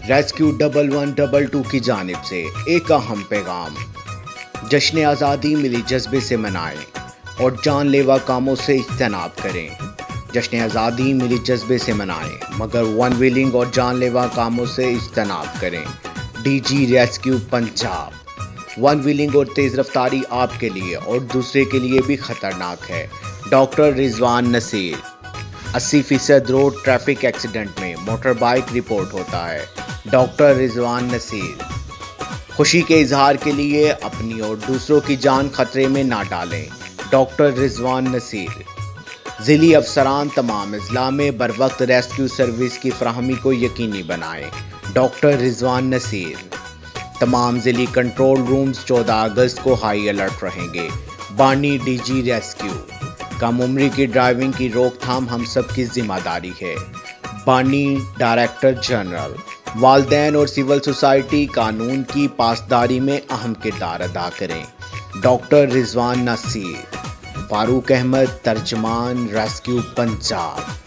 Rescue 1112 کی جانب سے ایک اہم پیغام: جشن آزادی ملی جذبے سے منائیں اور جان لیوا کاموں سے اجتناب کریں۔ جشن آزادی ملی جذبے سے منائیں مگر ون ویلنگ اور جان لیوا کاموں سے اجتناب کریں۔ D G rescue Punjab. One willing اور تیز رفتاری آپ کے لیے اور دوسرے کے لیے بھی خطرناک ہے۔ ڈاکٹر رضوان نصیر۔ 80% روڈ ٹریفک ایکسیڈنٹ میں موٹر بائیک رپورٹ ہوتا ہے۔ ڈاکٹر رضوان نصیر۔ خوشی کے اظہار کے لیے اپنی اور دوسروں کی جان خطرے میں نہ ڈالیں۔ ڈاکٹر رضوان نصیر۔ ضلعی افسران تمام اضلاع میں بروقت ریسکیو سروس کی فراہمی کو یقینی بنائیں۔ ڈاکٹر رضوان نصیر۔ تمام ضلعی کنٹرول رومز 14 اگست کو ہائی الرٹ رہیں گے۔ بانی ڈی جی ریسکیو۔ کم عمری کی ڈرائیونگ کی روک تھام ہم سب کی ذمہ داری ہے۔ بانی ڈائریکٹر جنرل۔ والدین اور سول سوسائٹی قانون کی پاسداری میں اہم کردار ادا کریں۔ ڈاکٹر رضوان نصیر۔ فاروق احمد، ترجمان، ریسکیو پنجاب۔